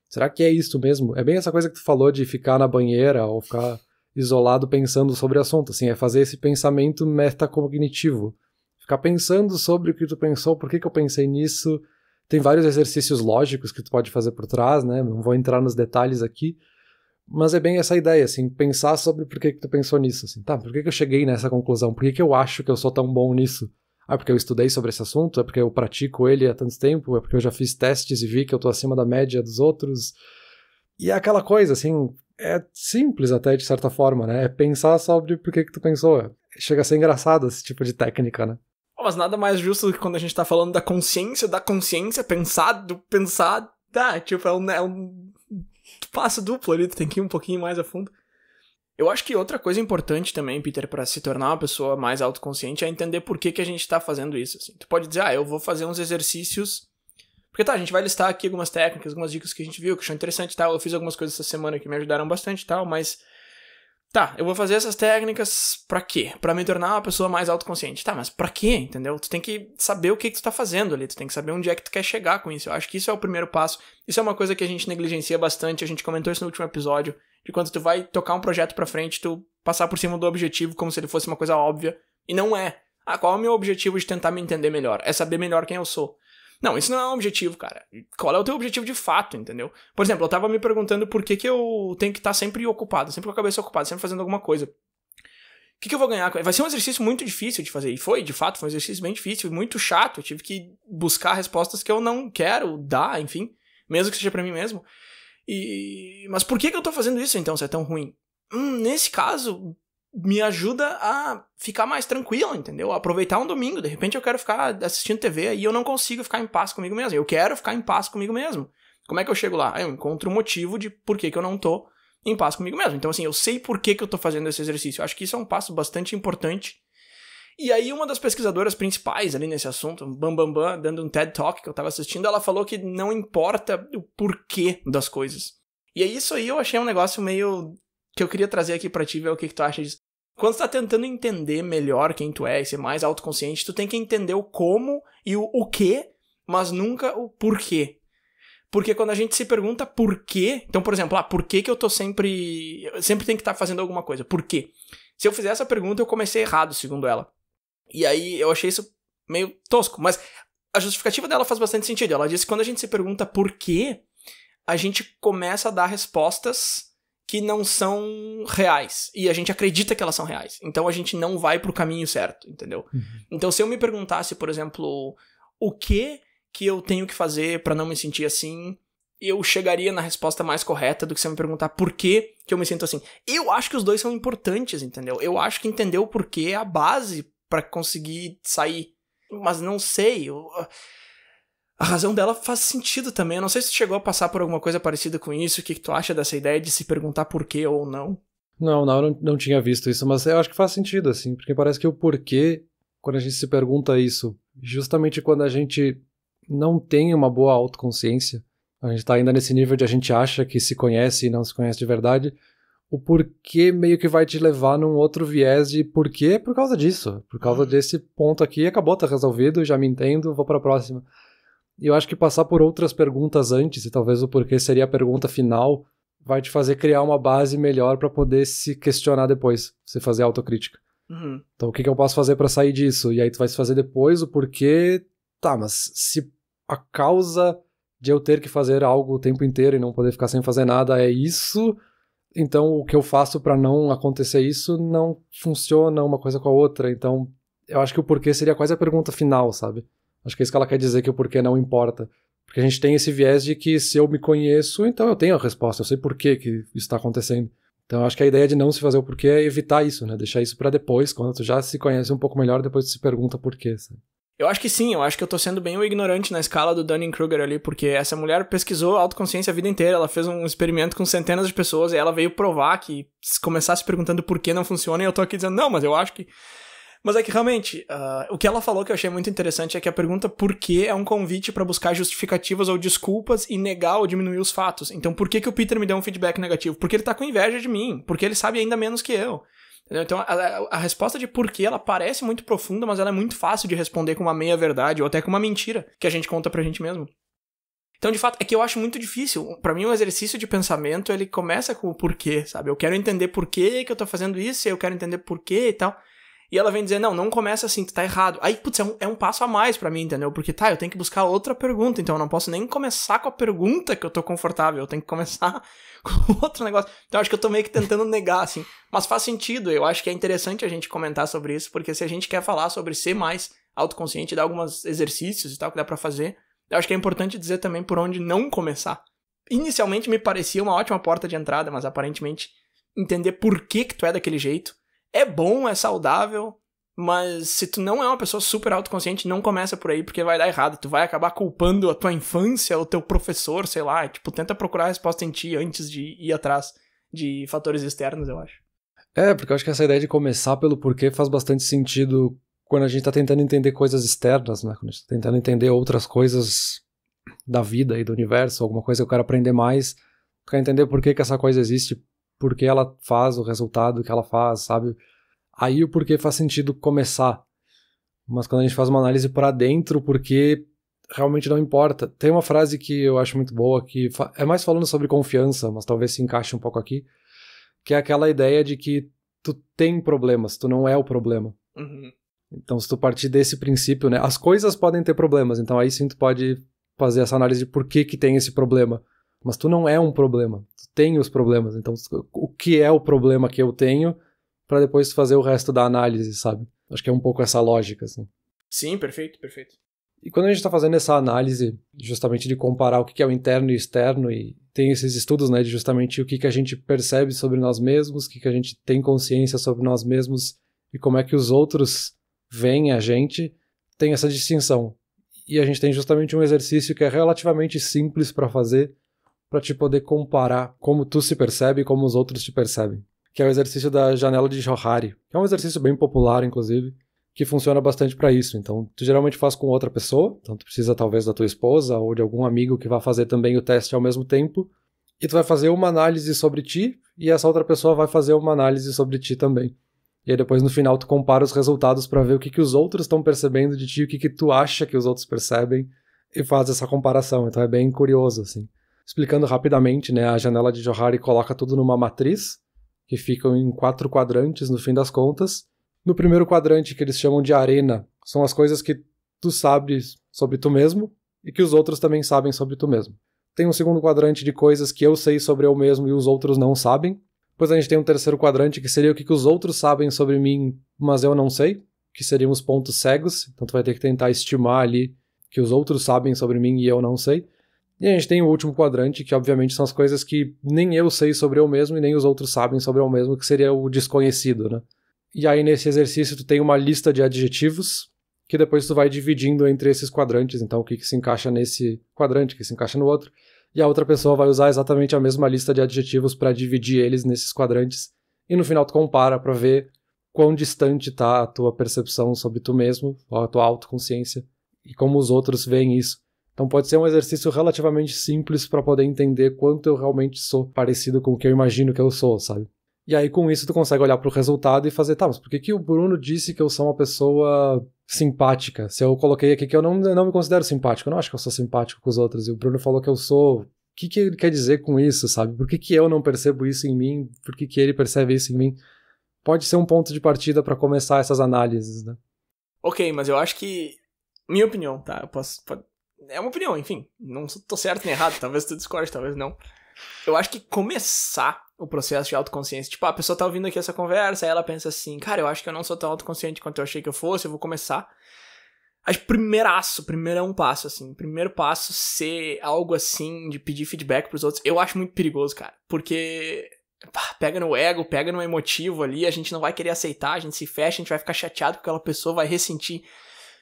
Será que é isso mesmo? É bem essa coisa que tu falou de ficar na banheira ou ficar isolado pensando sobre o assunto, assim, é fazer esse pensamento metacognitivo. Ficar pensando sobre o que tu pensou, por que eu pensei nisso. Tem vários exercícios lógicos que tu pode fazer por trás, né? Não vou entrar nos detalhes aqui, mas é bem essa ideia, assim, pensar sobre por que tu pensou nisso, assim, tá, por que eu cheguei nessa conclusão? Por que eu acho que eu sou tão bom nisso? Porque eu estudei sobre esse assunto? É porque eu pratico ele há tanto tempo? É porque eu já fiz testes e vi que eu tô acima da média dos outros? E é aquela coisa, assim, é simples até de certa forma, né? É pensar sobre por que tu pensou. Chega a ser engraçado esse tipo de técnica, né? Mas nada mais justo do que quando a gente tá falando da consciência, pensar, tá, tipo, é um passo duplo ali, tu tem que ir um pouquinho mais a fundo. Eu acho que outra coisa importante também, Peter, pra se tornar uma pessoa mais autoconsciente é entender por que a gente tá fazendo isso, assim. Tu pode dizer, eu vou fazer uns exercícios... Porque tá, a gente vai listar aqui algumas técnicas, algumas dicas que a gente viu, que achou interessante e tal. Eu fiz algumas coisas essa semana que me ajudaram bastante e tal, mas... Tá, eu vou fazer essas técnicas pra quê? Pra me tornar uma pessoa mais autoconsciente. Tá, mas pra quê, entendeu? Tu tem que saber o que tu tá fazendo ali, tu tem que saber onde é que tu quer chegar com isso. Eu acho que isso é o primeiro passo. Isso é uma coisa que a gente negligencia bastante, a gente comentou isso no último episódio, de quando tu vai tocar um projeto pra frente, tu passar por cima do objetivo como se ele fosse uma coisa óbvia, e não é. Qual é o meu objetivo de tentar me entender melhor? É saber melhor quem eu sou. Não, isso não é um objetivo, cara. Qual é o teu objetivo de fato, entendeu? Por exemplo, eu tava me perguntando por que eu tenho que estar sempre ocupado, sempre com a cabeça ocupada, sempre fazendo alguma coisa. O que eu vou ganhar? Vai ser um exercício muito difícil de fazer. E foi, de fato, foi um exercício bem difícil, muito chato. Eu tive que buscar respostas que eu não quero dar, enfim, mesmo que seja pra mim mesmo. Mas por que eu tô fazendo isso, então, se é tão ruim? Nesse caso... me ajuda a ficar mais tranquilo, entendeu? A aproveitar um domingo. De repente eu quero ficar assistindo TV e eu não consigo ficar em paz comigo mesmo. Eu quero ficar em paz comigo mesmo. Como é que eu chego lá? Eu encontro um motivo de por que eu não tô em paz comigo mesmo. Então, assim, eu sei por que eu tô fazendo esse exercício. Eu acho que isso é um passo bastante importante. E aí, uma das pesquisadoras principais ali nesse assunto, Bambambam, dando um TED Talk que eu tava assistindo, ela falou que não importa o porquê das coisas. E aí, isso aí eu achei um negócio meio... que eu queria trazer aqui pra ti, ver o que tu acha disso. Quando tu tá tentando entender melhor quem tu é e ser mais autoconsciente, tu tem que entender o como e o quê, mas nunca o porquê. Porque quando a gente se pergunta por quê... Então, por exemplo, por que eu tô sempre... Eu sempre tenho que estar fazendo alguma coisa. Por quê? Se eu fizer essa pergunta, eu comecei errado, segundo ela. E aí, eu achei isso meio tosco. Mas a justificativa dela faz bastante sentido. Ela disse que quando a gente se pergunta por quê, a gente começa a dar respostas que não são reais. E a gente acredita que elas são reais. Então a gente não vai pro caminho certo, entendeu? Uhum. Então se eu me perguntasse, por exemplo, o que eu tenho que fazer pra não me sentir assim, eu chegaria na resposta mais correta do que se eu me perguntar por que eu me sinto assim. Eu acho que os dois são importantes, entendeu? Eu acho que entender o porquê é a base pra conseguir sair. Mas não sei, a razão dela faz sentido também. Eu não sei se tu chegou a passar por alguma coisa parecida com isso. O que tu acha dessa ideia de se perguntar por quê ou não? Não tinha visto isso, mas eu acho que faz sentido, assim, porque parece que o porquê, quando a gente se pergunta isso, justamente quando a gente não tem uma boa autoconsciência, a gente tá ainda nesse nível de a gente acha que se conhece e não se conhece de verdade, o porquê meio que vai te levar num outro viés de porquê por causa disso. Por causa desse ponto aqui, acabou, tá resolvido, já me entendo, vou pra próxima. E eu acho que passar por outras perguntas antes, e talvez o porquê seria a pergunta final, vai te fazer criar uma base melhor pra poder se questionar depois, você fazer autocrítica. Então, o que eu posso fazer pra sair disso? E aí tu vai se fazer depois o porquê. Tá, mas se a causa de eu ter que fazer algo o tempo inteiro e não poder ficar sem fazer nada é isso, então o que eu faço pra não acontecer isso não funciona uma coisa com a outra. Então, eu acho que o porquê seria quase a pergunta final, sabe? Acho que é isso que ela quer dizer, que o porquê não importa. Porque a gente tem esse viés de que se eu me conheço, então eu tenho a resposta, eu sei por que isso está acontecendo. Então eu acho que a ideia de não se fazer o porquê é evitar isso, né? Deixar isso pra depois, quando tu já se conhece um pouco melhor, depois tu se pergunta por quê, sabe? Eu acho que sim, eu acho que eu tô sendo bem o ignorante na escala do Dunning-Kruger ali, porque essa mulher pesquisou autoconsciência a vida inteira, ela fez um experimento com centenas de pessoas e ela veio provar que se começasse perguntando por que não funciona, e eu tô aqui dizendo, não, mas eu acho que... Mas é que realmente, o que ela falou que eu achei muito interessante é que a pergunta por que é um convite pra buscar justificativas ou desculpas e negar ou diminuir os fatos. Então por que o Peter me deu um feedback negativo? Porque ele tá com inveja de mim, porque ele sabe ainda menos que eu. Entendeu? Então a resposta de por que ela parece muito profunda, mas ela é muito fácil de responder com uma meia-verdade ou até com uma mentira que a gente conta pra gente mesmo. Então, de fato, é que eu acho muito difícil. Pra mim, um exercício de pensamento, ele começa com o porquê, sabe? Eu quero entender por que eu tô fazendo isso, eu quero entender por quê e tal. E ela vem dizer, não começa assim, tu tá errado. Aí, putz, é um passo a mais pra mim, entendeu? Porque, eu tenho que buscar outra pergunta, então eu não posso nem começar com a pergunta que eu tô confortável, eu tenho que começar com outro negócio. Então eu acho que eu tô meio que tentando negar, assim. Mas faz sentido, eu acho que é interessante a gente comentar sobre isso, porque se a gente quer falar sobre ser mais autoconsciente, dar alguns exercícios e tal que dá pra fazer, eu acho que é importante dizer também por onde não começar. Inicialmente me parecia uma ótima porta de entrada, mas aparentemente entender por que tu é daquele jeito é bom, é saudável, mas se tu não é uma pessoa super autoconsciente, não começa por aí, porque vai dar errado. Tu vai acabar culpando a tua infância, o teu professor, sei lá. Tipo, tenta procurar a resposta em ti antes de ir atrás de fatores externos, eu acho. Porque eu acho que essa ideia de começar pelo porquê faz bastante sentido quando a gente tá tentando entender coisas externas, né? Quando a gente tá tentando entender outras coisas da vida e do universo, alguma coisa que eu quero aprender mais, eu quero entender por que essa coisa existe, por que ela faz o resultado que ela faz, sabe? Aí o porquê faz sentido começar. Mas quando a gente faz uma análise para dentro, porque realmente não importa. Tem uma frase que eu acho muito boa, que é mais falando sobre confiança, mas talvez se encaixe um pouco aqui, que é aquela ideia de que tu tem problemas, tu não é o problema. Uhum. Então, se tu partir desse princípio, né, as coisas podem ter problemas, então aí sim tu pode fazer essa análise de por que tem esse problema. Mas tu não é um problema, tu tem os problemas. Então, o que é o problema que eu tenho, para depois fazer o resto da análise, sabe? Acho que é um pouco essa lógica, assim. Sim, perfeito. E quando a gente está fazendo essa análise, justamente de comparar o que é o interno e o externo, e tem esses estudos, né, de justamente o que a gente percebe sobre nós mesmos, o que a gente tem consciência sobre nós mesmos, e como é que os outros veem a gente, tem essa distinção. E a gente tem justamente um exercício que é relativamente simples para fazer, para te poder comparar como tu se percebe e como os outros te percebem. Que é o exercício da janela de Johari, que é um exercício bem popular, inclusive, que funciona bastante para isso. Então, tu geralmente faz com outra pessoa, então tu precisa talvez da tua esposa ou de algum amigo que vai fazer também o teste ao mesmo tempo, e tu vai fazer uma análise sobre ti, e essa outra pessoa vai fazer uma análise sobre ti também. E aí depois no final tu compara os resultados para ver o que os outros estão percebendo de ti, o que tu acha que os outros percebem, e faz essa comparação. Então é bem curioso, assim. Explicando rapidamente, né, a janela de Johari coloca tudo numa matriz, que ficam em 4 quadrantes no fim das contas. No primeiro quadrante, que eles chamam de arena, são as coisas que tu sabes sobre tu mesmo e que os outros também sabem sobre tu mesmo. Tem um segundo quadrante de coisas que eu sei sobre eu mesmo e os outros não sabem. Depois a gente tem um terceiro quadrante que seria o que os outros sabem sobre mim, mas eu não sei, que seriam os pontos cegos. Então tu vai ter que tentar estimar ali que os outros sabem sobre mim e eu não sei. E a gente tem o último quadrante, que obviamente são as coisas que nem eu sei sobre eu mesmo e nem os outros sabem sobre eu mesmo, que seria o desconhecido, né? E aí nesse exercício tu tem uma lista de adjetivos que depois tu vai dividindo entre esses quadrantes. Então o que se encaixa nesse quadrante, o que se encaixa no outro. E a outra pessoa vai usar exatamente a mesma lista de adjetivos para dividir eles nesses quadrantes. E no final tu compara para ver quão distante tá a tua percepção sobre tu mesmo, a tua autoconsciência, e como os outros veem isso. Então pode ser um exercício relativamente simples para poder entender quanto eu realmente sou parecido com o que eu imagino que eu sou, sabe? E aí, com isso, tu consegue olhar pro resultado e fazer, tá, mas por que o Bruno disse que eu sou uma pessoa simpática? Se eu coloquei aqui que eu não me considero simpático, eu não acho que eu sou simpático com os outros, e o Bruno falou que eu sou... O que ele quer dizer com isso, sabe? Por que eu não percebo isso em mim? Por que ele percebe isso em mim? Pode ser um ponto de partida pra começar essas análises, né? Ok, mas eu acho que... Minha opinião, tá? É uma opinião, enfim. Não tô certo nem errado, talvez tu discorde, talvez não. Eu acho que começar o processo de autoconsciência, tipo, a pessoa tá ouvindo aqui essa conversa, aí ela pensa assim, cara, eu acho que eu não sou tão autoconsciente quanto eu achei que eu fosse, eu vou começar. Acho que primeiro é um passo, assim, primeiro passo ser algo assim, de pedir feedback pros outros, eu acho muito perigoso, cara, porque pega no ego, pega no emotivo ali, a gente não vai querer aceitar, a gente se fecha, a gente vai ficar chateado com aquela pessoa, vai ressentir.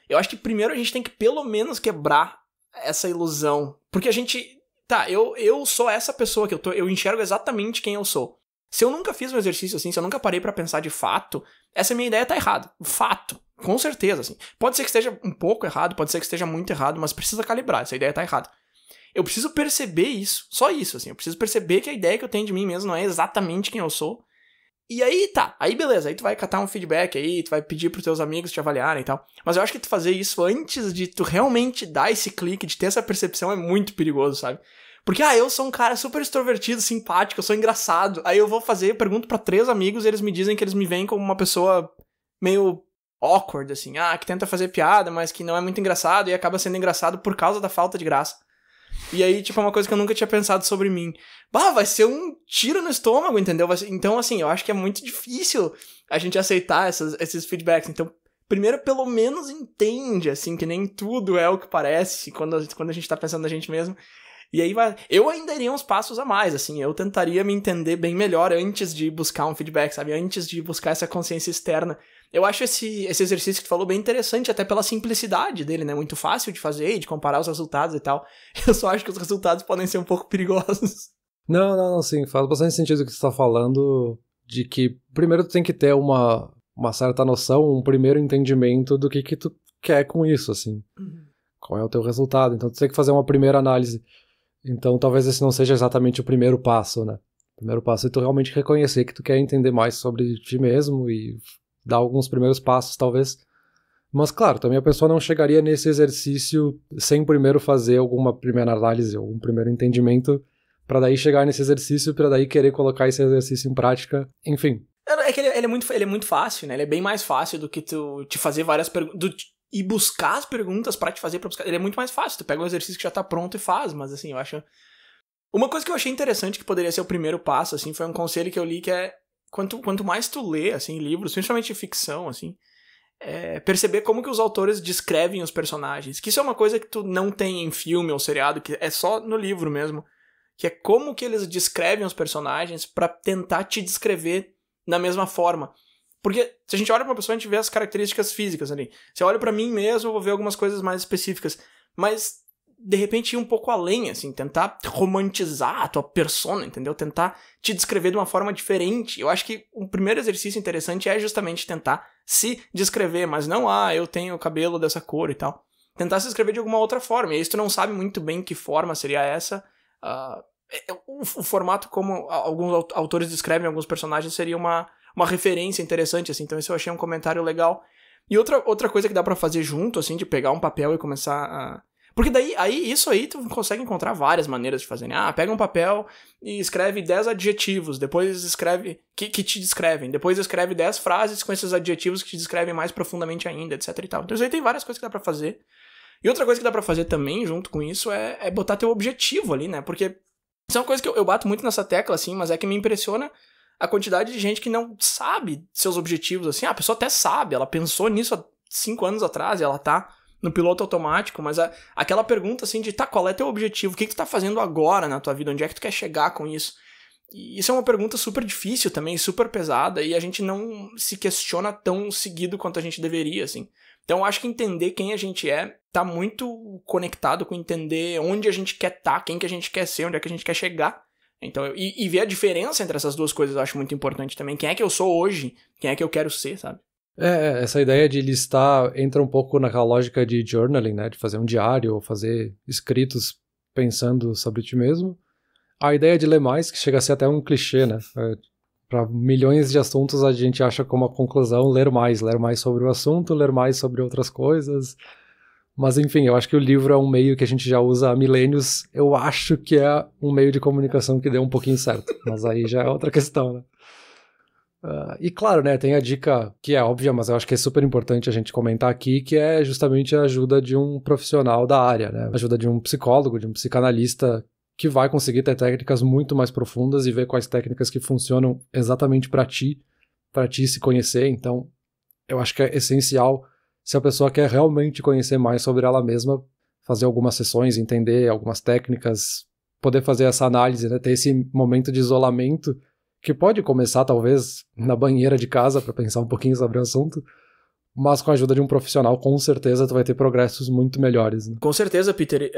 Eu acho que primeiro a gente tem que pelo menos quebrar essa ilusão, porque a gente... Tá, eu sou essa pessoa que eu enxergo exatamente quem eu sou. Se eu nunca fiz um exercício assim, se eu nunca parei pra pensar de fato, essa minha ideia tá errada. Fato. Com certeza, assim. Pode ser que esteja um pouco errado, pode ser que esteja muito errado, mas precisa calibrar, essa ideia tá errada. Eu preciso perceber isso, só isso, assim. Eu preciso perceber que a ideia que eu tenho de mim mesmo não é exatamente quem eu sou. E aí tá, aí beleza, aí tu vai catar um feedback aí, tu vai pedir pros teus amigos te avaliarem e tal. Mas eu acho que tu fazer isso antes de tu realmente dar esse clique, de ter essa percepção é muito perigoso, sabe? Porque, eu sou um cara super extrovertido, simpático, eu sou engraçado. Aí eu vou pergunto pra 3 amigos e eles me dizem que eles me veem como uma pessoa meio awkward, assim. Que tenta fazer piada, mas que não é muito engraçado e acaba sendo engraçado por causa da falta de graça. E aí, tipo, é uma coisa que eu nunca tinha pensado sobre mim. Vai ser um tiro no estômago, entendeu? Então, assim, eu acho que é muito difícil a gente aceitar esses feedbacks. Então, primeiro, pelo menos entende, assim, que nem tudo é o que parece quando a gente tá pensando na gente mesmo. E aí eu ainda iria uns passos a mais, assim, eu tentaria me entender bem melhor antes de buscar um feedback, sabe? Antes de buscar essa consciência externa. Eu acho esse exercício que tu falou bem interessante, até pela simplicidade dele, né? Muito fácil de fazer e de comparar os resultados e tal. Eu só acho que os resultados podem ser um pouco perigosos. Não, sim, faz bastante sentido o que tu tá falando, de que primeiro tu tem que ter uma certa noção, um primeiro entendimento do que tu quer com isso, assim. Uhum. Qual é o teu resultado. Então tu tem que fazer uma primeira análise. Então talvez esse não seja exatamente o primeiro passo, né? O primeiro passo é tu realmente reconhecer que tu quer entender mais sobre ti mesmo e dar alguns primeiros passos, talvez. Mas claro, também a pessoa não chegaria nesse exercício sem primeiro fazer alguma primeira análise, algum primeiro entendimento, pra daí chegar nesse exercício, pra daí querer colocar esse exercício em prática, enfim. É que ele é muito fácil, né? Ele é bem mais fácil do que tu te fazer várias perguntas, e buscar as perguntas pra te fazer pra buscar. Ele é muito mais fácil, tu pega um exercício que já tá pronto e faz, mas assim, eu acho... Uma coisa que eu achei interessante que poderia ser o primeiro passo, assim, foi um conselho que eu li que é quanto mais tu lê, assim, livros, principalmente de ficção, assim, perceber como que os autores descrevem os personagens, que isso é uma coisa que tu não tem em filme ou seriado, que é só no livro mesmo, que é como que eles descrevem os personagens pra tentar te descrever na mesma forma. Porque se a gente olha pra uma pessoa, a gente vê as características físicas ali. Se eu olho pra mim mesmo, eu vou ver algumas coisas mais específicas. Mas, de repente, ir um pouco além, assim, tentar romantizar a tua persona, entendeu? Tentar te descrever de uma forma diferente. Eu acho que o primeiro exercício interessante é justamente tentar se descrever, mas não, eu tenho cabelo dessa cor e tal. Tentar se descrever de alguma outra forma. E aí, se tu não sabe muito bem que forma seria essa... o formato como alguns autores descrevem alguns personagens seria uma referência interessante, assim, então isso eu achei um comentário legal. E outra coisa que dá pra fazer junto, assim, de pegar um papel e começar a... Porque daí, isso aí tu consegue encontrar várias maneiras de fazer, né? Pega um papel e escreve 10 adjetivos, depois escreve... que te descrevem, depois escreve 10 frases com esses adjetivos que te descrevem mais profundamente ainda, etc e tal. Então isso aí tem várias coisas que dá pra fazer. E outra coisa que dá pra fazer também, junto com isso, é botar teu objetivo ali, né? Porque isso é uma coisa que eu bato muito nessa tecla, assim, mas é que me impressiona a quantidade de gente que não sabe seus objetivos, assim. A pessoa até sabe, ela pensou nisso há 5 anos atrás e ela tá no piloto automático, mas aquela pergunta, assim, de, qual é teu objetivo? O que tu tá fazendo agora na tua vida? Onde é que tu quer chegar com isso? E isso é uma pergunta super difícil também, super pesada, e a gente não se questiona tão seguido quanto a gente deveria, assim. Então eu acho que entender quem a gente tá muito conectado com entender onde a gente quer quem que a gente quer ser, onde é que a gente quer chegar. Então, e ver a diferença entre essas duas coisas eu acho muito importante também. Quem é que eu sou hoje? Quem é que eu quero ser, sabe? Essa ideia de listar entra um pouco naquela lógica de journaling, né? De fazer um diário ou fazer escritos pensando sobre ti mesmo. A ideia de ler mais, que chega a ser até um clichê, né? Para milhões de assuntos a gente acha como a conclusão ler mais sobre o assunto, ler mais sobre outras coisas. Mas enfim, eu acho que o livro é um meio que a gente já usa há milênios. Eu acho que é um meio de comunicação que deu um pouquinho certo, mas aí já é outra questão, né? E claro, né, tem a dica que é óbvia, mas eu acho que é super importante a gente comentar aqui, que é justamente a ajuda de um profissional da área, né? A ajuda de um psicólogo, de um psicanalista, que vai conseguir ter técnicas muito mais profundas e ver quais técnicas que funcionam exatamente para ti se conhecer. Então, eu acho que é essencial, se a pessoa quer realmente conhecer mais sobre ela mesma, fazer algumas sessões, entender algumas técnicas, poder fazer essa análise, né? Ter esse momento de isolamento, que pode começar, talvez, na banheira de casa, para pensar um pouquinho sobre o assunto, mas com a ajuda de um profissional, com certeza tu vai ter progressos muito melhores. Né? Com certeza, Peter,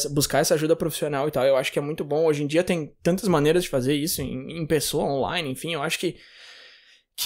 buscar essa ajuda profissional e tal, eu acho que é muito bom. Hoje em dia tem tantas maneiras de fazer isso, em pessoa, online, enfim, eu acho que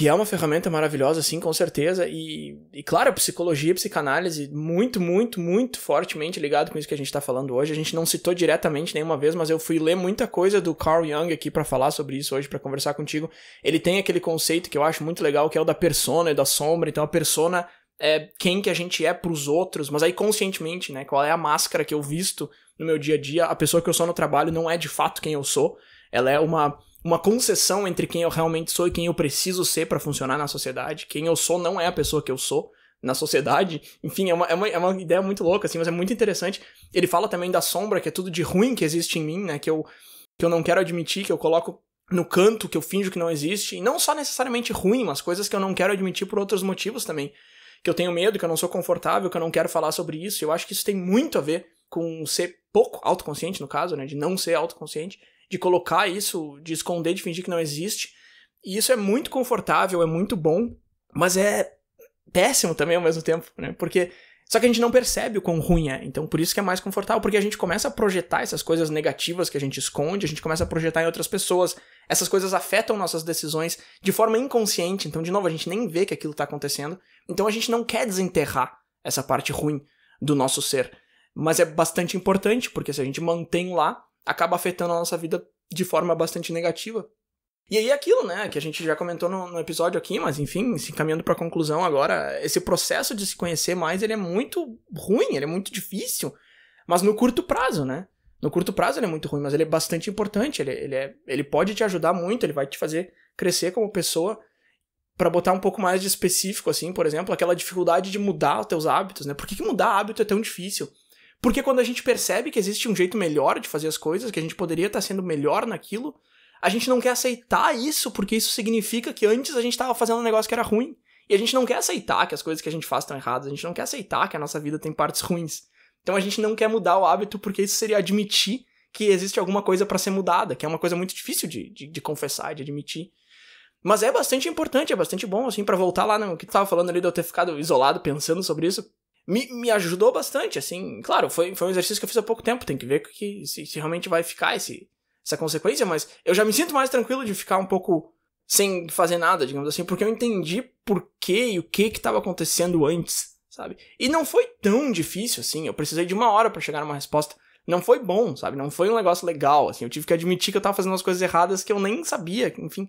é uma ferramenta maravilhosa, sim, com certeza, e claro, a psicologia e a psicanálise muito, muito, muito fortemente ligado com isso que a gente tá falando hoje. A gente não citou diretamente nenhuma vez, mas eu fui ler muita coisa do Carl Jung aqui pra falar sobre isso hoje, pra conversar contigo. Ele tem aquele conceito que eu acho muito legal, que é o da persona e da sombra. Então a persona é quem que a gente é pros outros, mas aí conscientemente, né, qual é a máscara que eu visto no meu dia a dia. A pessoa que eu sou no trabalho não é de fato quem eu sou, ela é uma concessão entre quem eu realmente sou e quem eu preciso ser pra funcionar na sociedade. Quem eu sou não é a pessoa que eu sou na sociedade. Enfim, é uma ideia muito louca, assim, mas é muito interessante. Ele fala também da sombra, que é tudo de ruim que existe em mim, né, que eu não quero admitir, que eu coloco no canto, que eu finjo que não existe. E não só necessariamente ruim, mas coisas que eu não quero admitir por outros motivos também. Que eu tenho medo, que eu não sou confortável, que eu não quero falar sobre isso. Eu acho que isso tem muito a ver com ser pouco autoconsciente, no caso, né, de não ser autoconsciente, de colocar isso, de esconder, de fingir que não existe. E isso é muito confortável, é muito bom, mas é péssimo também ao mesmo tempo, né? Porque só que a gente não percebe o quão ruim é. Então por isso que é mais confortável, porque a gente começa a projetar essas coisas negativas que a gente esconde, a gente começa a projetar em outras pessoas. Essas coisas afetam nossas decisões de forma inconsciente. Então, de novo, a gente nem vê que aquilo tá acontecendo. Então a gente não quer desenterrar essa parte ruim do nosso ser. Mas é bastante importante, porque se a gente mantém lá, acaba afetando a nossa vida de forma bastante negativa. E aí aquilo, né, que a gente já comentou no episódio aqui, mas enfim, se encaminhando pra conclusão agora, esse processo de se conhecer mais, ele é muito ruim, ele é muito difícil, mas no curto prazo, né? No curto prazo ele é muito ruim, mas ele é bastante importante, ele pode te ajudar muito, ele vai te fazer crescer como pessoa. Pra botar um pouco mais de específico, assim, por exemplo, aquela dificuldade de mudar os teus hábitos, né? Por que mudar hábito é tão difícil? Porque quando a gente percebe que existe um jeito melhor de fazer as coisas, que a gente poderia estar sendo melhor naquilo, a gente não quer aceitar isso, porque isso significa que antes a gente estava fazendo um negócio que era ruim. E a gente não quer aceitar que as coisas que a gente faz estão erradas, a gente não quer aceitar que a nossa vida tem partes ruins. Então a gente não quer mudar o hábito, porque isso seria admitir que existe alguma coisa para ser mudada, que é uma coisa muito difícil de confessar, de admitir. Mas é bastante importante, é bastante bom, assim, pra voltar lá no que tu tava falando ali de eu ter ficado isolado pensando sobre isso. Me ajudou bastante, assim, claro, foi um exercício que eu fiz há pouco tempo, tem que ver se realmente vai ficar essa consequência, mas eu já me sinto mais tranquilo de ficar um pouco sem fazer nada, digamos assim, porque eu entendi por quê e o que estava acontecendo antes, sabe? E não foi tão difícil, assim, eu precisei de 1 hora pra chegar numa resposta. Não foi bom, sabe? Não foi um negócio legal, assim, eu tive que admitir que eu tava fazendo umas coisas erradas que eu nem sabia, enfim.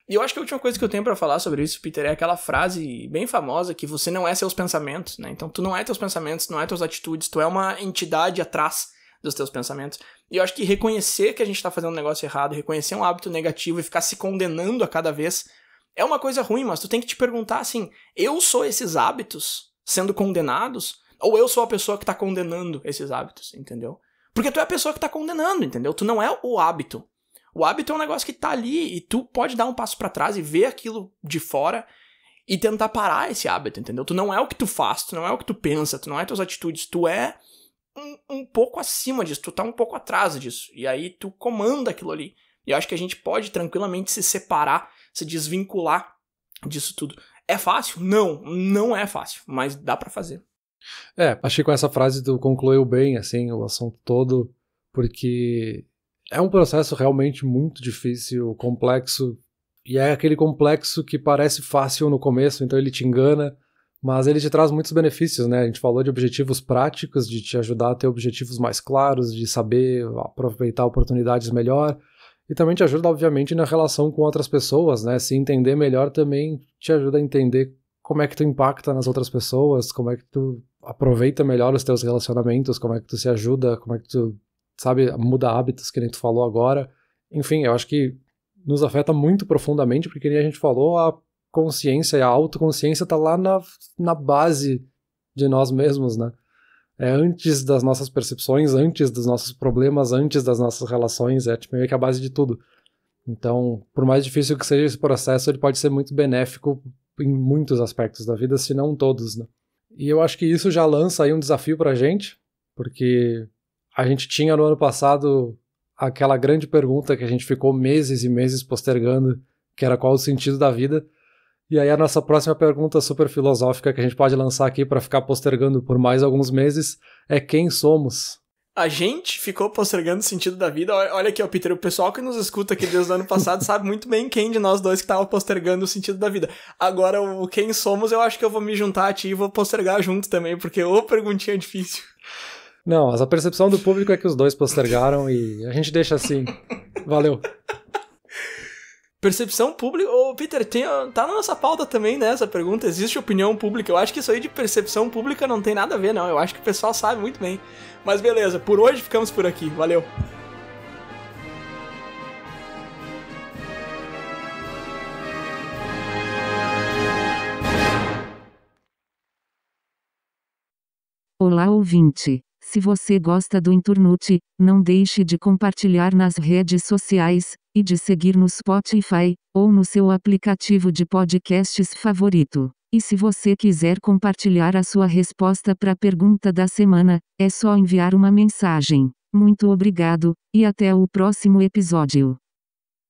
E eu acho que a última coisa que eu tenho pra falar sobre isso, Peter, é aquela frase bem famosa que você não é seus pensamentos, né? Então tu não é teus pensamentos, não é tuas atitudes, tu é uma entidade atrás dos teus pensamentos. E eu acho que reconhecer que a gente tá fazendo um negócio errado, reconhecer um hábito negativo e ficar se condenando a cada vez é uma coisa ruim, mas tu tem que te perguntar assim, eu sou esses hábitos sendo condenados? Ou eu sou a pessoa que tá condenando esses hábitos, entendeu? Porque tu é a pessoa que tá condenando, entendeu? Tu não é o hábito. O hábito é um negócio que tá ali e tu pode dar um passo pra trás e ver aquilo de fora e tentar parar esse hábito, entendeu? Tu não é o que tu faz, tu não é o que tu pensa, tu não é tuas atitudes, tu é um pouco acima disso, tu tá um pouco atrás disso. E aí tu comanda aquilo ali. E eu acho que a gente pode tranquilamente se separar, se desvincular disso tudo. É fácil? Não é fácil, mas dá pra fazer. Achei que com essa frase tu concluiu bem, assim, o assunto todo, porque é um processo realmente muito difícil, complexo, e é aquele complexo que parece fácil no começo, então ele te engana, mas ele te traz muitos benefícios, né? A gente falou de objetivos práticos, de te ajudar a ter objetivos mais claros, de saber aproveitar oportunidades melhor, E também te ajuda, obviamente, na relação com outras pessoas, né? Se entender melhor também te ajuda a entender como é que tu impacta nas outras pessoas, como é que tu aproveita melhor os teus relacionamentos, como é que tu se ajuda, como é que tu, sabe, muda hábitos, que nem tu falou agora. Enfim, eu acho que nos afeta muito profundamente, porque nem a gente falou, a consciência e a autoconsciência tá lá na base de nós mesmos, né? É antes das nossas percepções, antes dos nossos problemas, antes das nossas relações, é tipo, meio que a base de tudo. Então, por mais difícil que seja esse processo, ele pode ser muito benéfico em muitos aspectos da vida, se não todos, né? E eu acho que isso já lança aí um desafio pra gente, porque a gente tinha no ano passado aquela grande pergunta que a gente ficou meses e meses postergando, que era qual o sentido da vida. E aí a nossa próxima pergunta super filosófica que a gente pode lançar aqui para ficar postergando por mais alguns meses é quem somos? A gente ficou postergando o sentido da vida. Olha aqui, ó, Peter, o pessoal que nos escuta aqui desde o ano passado sabe muito bem quem de nós dois que tava postergando o sentido da vida. Agora, o quem somos, eu acho que eu vou me juntar a ti e vou postergar junto também, porque ô perguntinha difícil. Não, mas a percepção do público é que os dois postergaram e a gente deixa assim. Valeu. Percepção pública... Ô, Peter, tá na nossa pauta também, né, essa pergunta. Existe opinião pública? Eu acho que isso aí de percepção pública não tem nada a ver, não. Eu acho que o pessoal sabe muito bem. Mas beleza, por hoje ficamos por aqui. Valeu. Olá, ouvinte. Se você gosta do Inturnute, não deixe de compartilhar nas redes sociais, e de seguir no Spotify, ou no seu aplicativo de podcasts favorito. E se você quiser compartilhar a sua resposta para a pergunta da semana, é só enviar uma mensagem. Muito obrigado, e até o próximo episódio.